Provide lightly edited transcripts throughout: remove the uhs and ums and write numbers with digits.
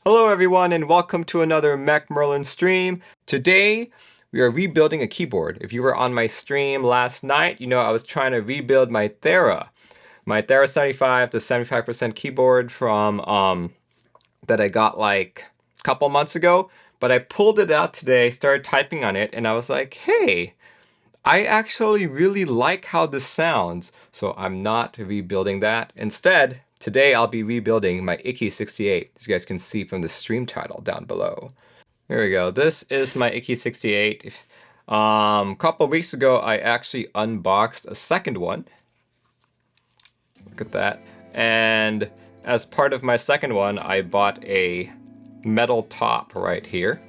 Hello everyone and welcome to another Mac Merlin stream. Today we are rebuilding a keyboard. If you were on my stream last night, you know I was trying to rebuild my Thera 75 to 75% keyboard from that I got like a couple months ago, but I pulled it out today, started typing on it, and I was like, hey, I actually really like how this sounds, so I'm not rebuilding that. Instead, today I'll be rebuilding my ikki68, as you guys can see from the stream title down below. Here we go. This is my ikki68. A couple weeks ago, I actually unboxed a second one. Look at that. And as part of my second one, I bought a metal top right here.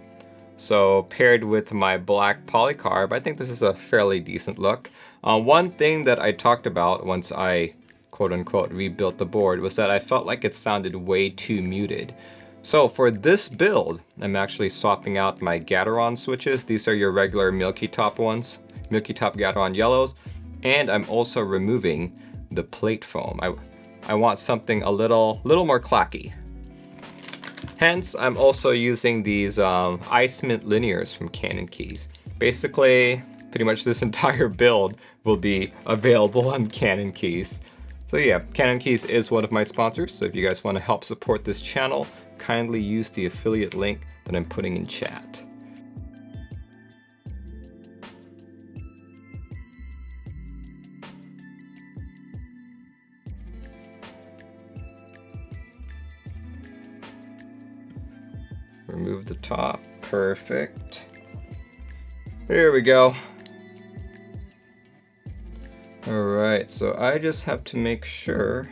So paired with my black polycarb, I think this is a fairly decent look. One thing that I talked about once I quote-unquote rebuilt the board was that I felt like it sounded way too muted. So for this build, I'm actually swapping out my Gateron switches. These are your regular Milky Top ones, Milky Top Gateron yellows, and I'm also removing the plate foam. I want something a little more clacky. Hence, I'm also using these Ice Mint Linears from Canon Keys. Basically, pretty much this entire build will be available on Canon Keys. So yeah, Canon Keys is one of my sponsors, so if you guys want to help support this channel, kindly use the affiliate link that I'm putting in chat. Remove the top, perfect. There we go. All right, so I just have to make sure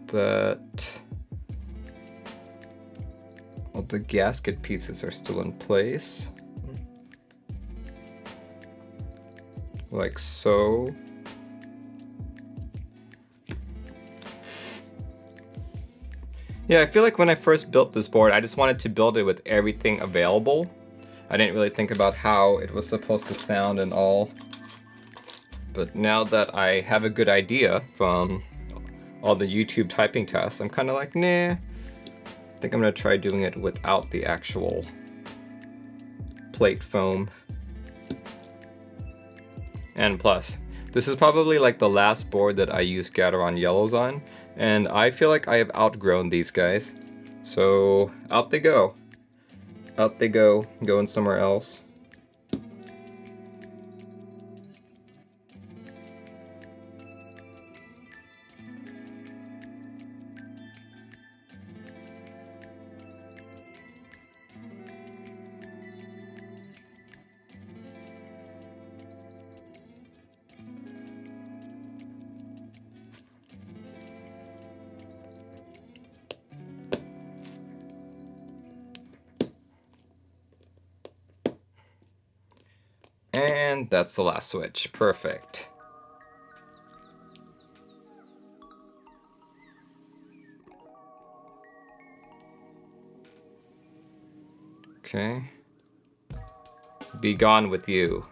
that all the gasket pieces are still in place. Like so. Yeah, I feel like when I first built this board, I just wanted to build it with everything available. I didn't really think about how it was supposed to sound and all. But now that I have a good idea from all the YouTube typing tests, I'm kind of like, nah, I think I'm gonna try doing it without the actual plate foam. And plus, this is probably like the last board that I use Gateron yellows on, and I feel like I have outgrown these guys. So out they go. Out they go, going somewhere else. And that's the last switch. Perfect. Okay. Be gone with you.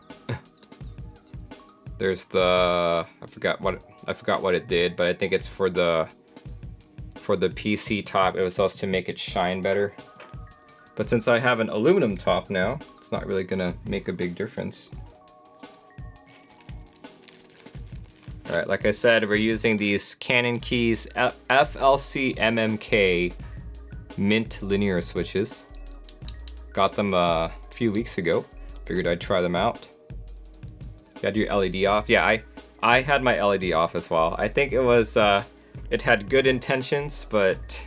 There's the I forgot what it did, but I think it's for the PC top. It was supposed to make it shine better. But since I have an aluminum top now, it's not really gonna make a big difference. All right, like I said, we're using these Canon Keys FLCMMK Mint Linear switches. Got them a few weeks ago. Figured I'd try them out. You had your LED off? Yeah, I had my LED off as well. I think it was, it had good intentions, but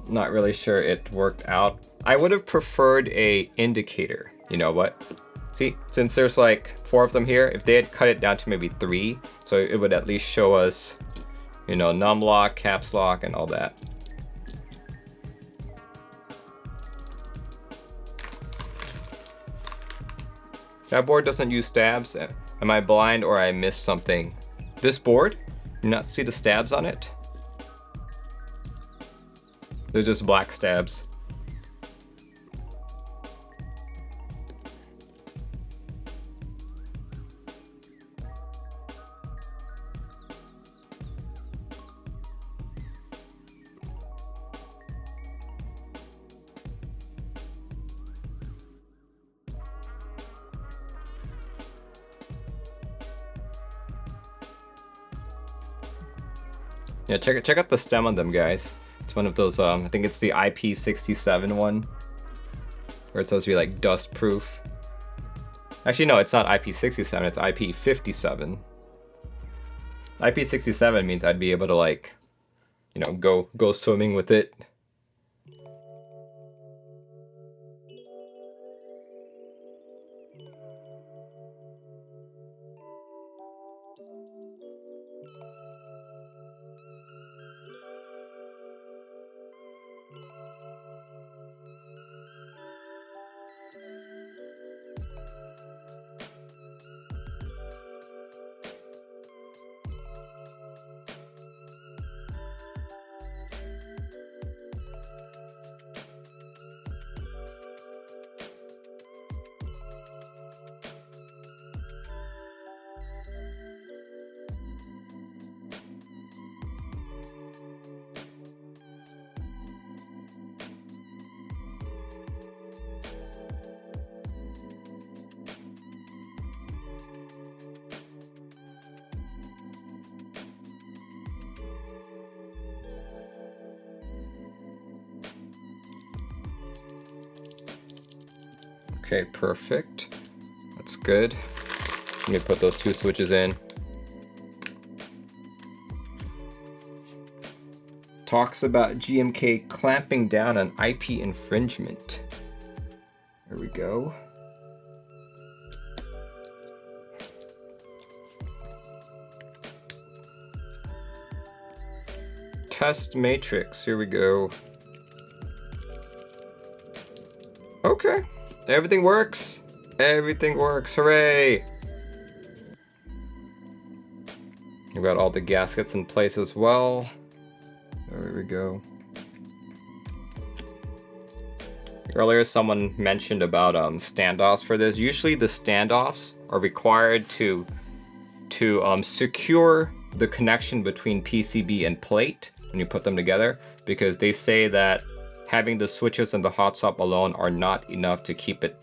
not really sure it worked out. I would have preferred a indicator. You know what? See, since there's like 4 of them here, if they had cut it down to maybe 3, so it would at least show us, you know, num lock, caps lock, and all that. That board doesn't use stabs. Am I blind or I missed something? This board? You not see the stabs on it? They're just black stabs. Yeah, check out the stem on them, guys. It's one of those, I think it's the IP67 one, where it's supposed to be like dust proof. Actually, no, it's not IP67, it's IP57. IP67 means I'd be able to, like, you know, go swimming with it. Okay, perfect. That's good. Let me put those two switches in. Talks about GMK clamping down on IP infringement. There we go. Test matrix, here we go. Okay. Everything works. Everything works. Hooray! We've got all the gaskets in place as well. There we go. Earlier, someone mentioned about standoffs for this. Usually, the standoffs are required to secure the connection between PCB and plate when you put them together, because they say that having the switches and the hot swap alone are not enough to keep it,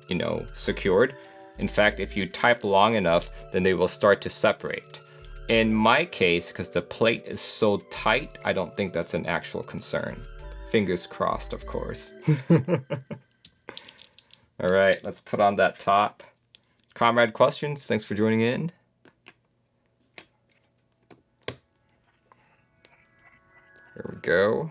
you know, secured. In fact, if you type long enough, then they will start to separate. In my case, because the plate is so tight, I don't think that's an actual concern. Fingers crossed, of course. All right, let's put on that top. Comrade questions, thanks for joining in. There we go.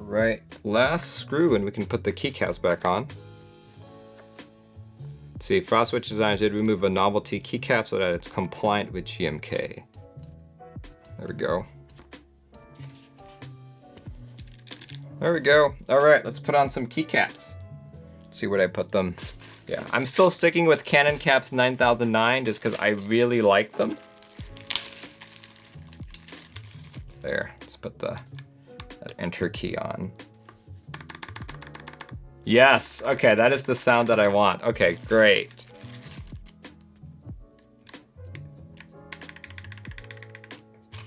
Right, last screw and we can put the keycaps back on. See, Frostwitch Design did remove a novelty keycap so that it's compliant with GMK. There we go. There we go. All right, let's put on some keycaps. See where I put them. Yeah, I'm still sticking with Canon Caps 9009 just because I really like them. There, let's put that enter key on. Yes, okay, that is the sound that I want. Okay, great.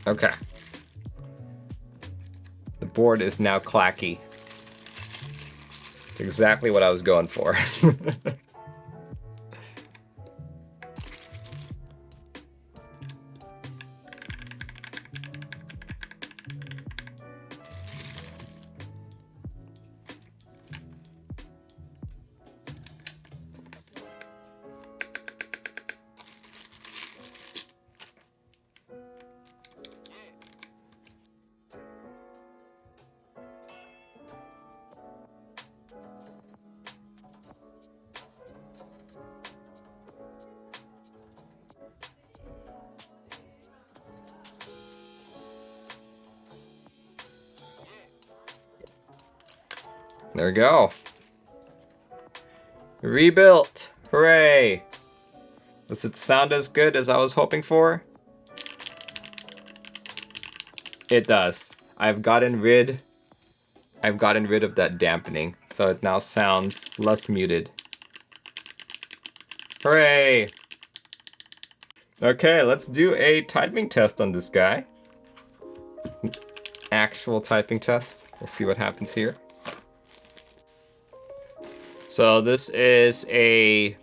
Okay. The board is now clacky. Exactly what I was going for. There we go. Rebuilt. Hooray. Does it sound as good as I was hoping for? It does. I've gotten rid I've gotten rid of that dampening, so it now sounds less muted. Hooray! Okay, let's do a typing test on this guy. Actual typing test. We'll see what happens here. So this is a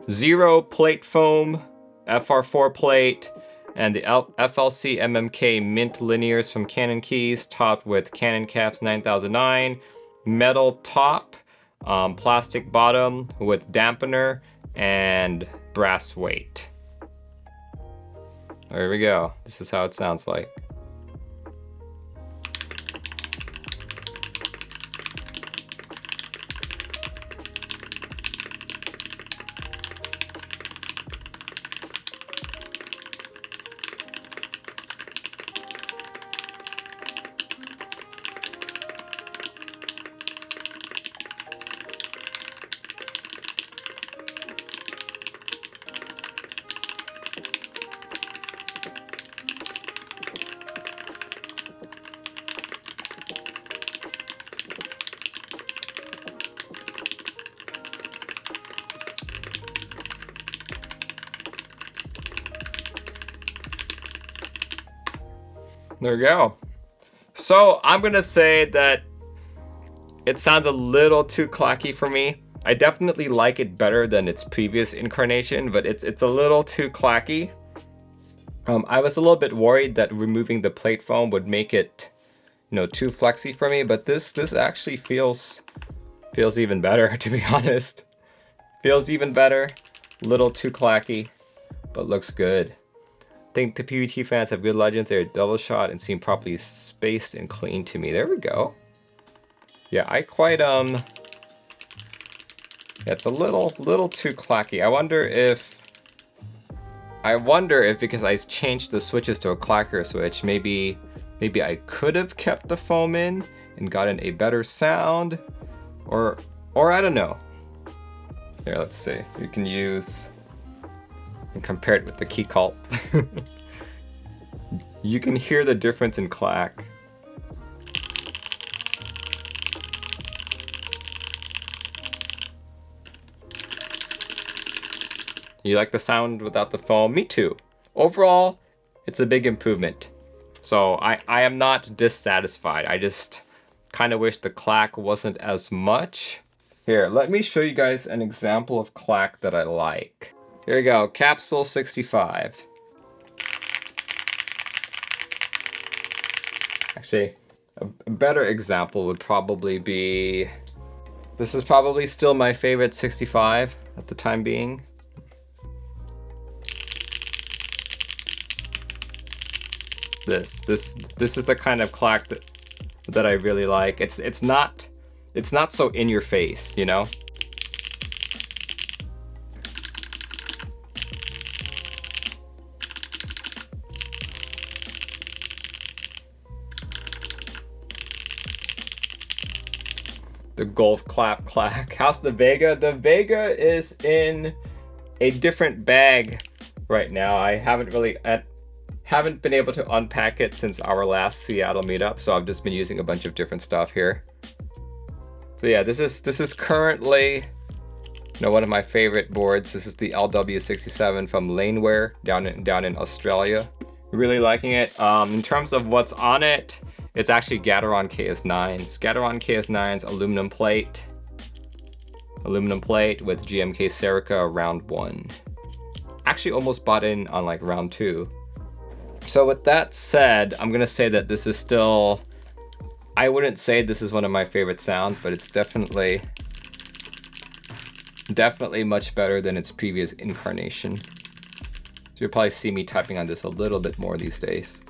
0 plate foam, FR4 plate, and the FLCMMK Mint Linears from Canon Keys, topped with Canon Caps 9009, metal top, plastic bottom with dampener, and brass weight. There we go. This is how it sounds like. There we go. So I'm gonna say that it sounds a little too clacky for me. I definitely like it better than its previous incarnation, but it's a little too clacky. I was a little bit worried that removing the plate foam would make it, you know, too flexy for me, but this actually feels even better, to be honest. Feels even better. Little too clacky, but looks good. I think the PVT fans have good legends. They're double shot and seem properly spaced and clean to me. There we go. Yeah, I quite yeah, it's a little too clacky. I wonder if because I changed the switches to a clacker switch, maybe I could have kept the foam in and gotten a better sound, or I don't know. Here, let's see. You can use and compare it with the Keycap. You can hear the difference in clack. You like the sound without the foam? Me too. Overall, it's a big improvement. So I am not dissatisfied. I just kind of wish the clack wasn't as much. Here, let me show you guys an example of clack that I like. Here we go, Capsule 65. Actually, a better example would probably be... This is probably still my favorite 65 at the time being. This is the kind of clack that I really like. It's not so in your face, you know? The golf clap clack. How's the Vega? The Vega is in a different bag right now. I haven't been able to unpack it since our last Seattle meetup, so I've just been using a bunch of different stuff here. So yeah, this is currently, you know, one of my favorite boards. This is the LW67 from Laneware down in Australia. Really liking it. In terms of what's on it, it's actually Gateron KS9s. Gateron KS9s aluminum plate with GMK Serica round 1. Actually almost bought in on like round 2. So with that said, I'm gonna say that this is still, I wouldn't say this is one of my favorite sounds, but it's definitely much better than its previous incarnation. So you'll probably see me typing on this a little bit more these days.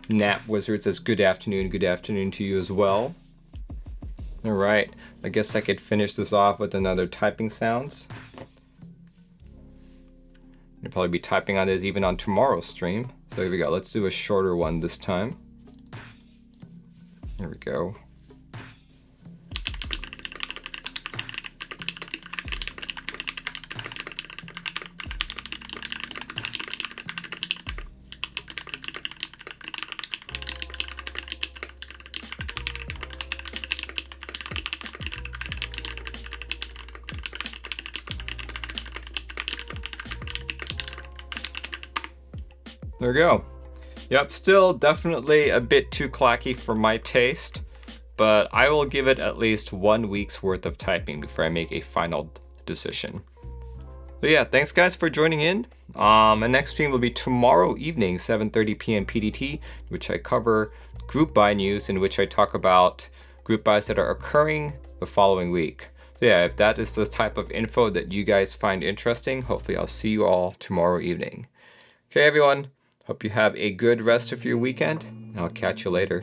Nap Wizard says good afternoon to you as well. All right, I guess I could finish this off with another typing sounds. You'll probably be typing on this even on tomorrow's stream. So here we go, let's do a shorter one this time. Here we go. There we go. Yep, still definitely a bit too clacky for my taste, but I will give it at least 1 week's worth of typing before I make a final decision. So yeah, thanks guys for joining in. My next stream will be tomorrow evening, 7:30 p.m. PDT, in which I cover group buy news, in which I talk about group buys that are occurring the following week. So yeah, if that is the type of info that you guys find interesting, hopefully I'll see you all tomorrow evening. Okay everyone, hope you have a good rest of your weekend, and I'll catch you later.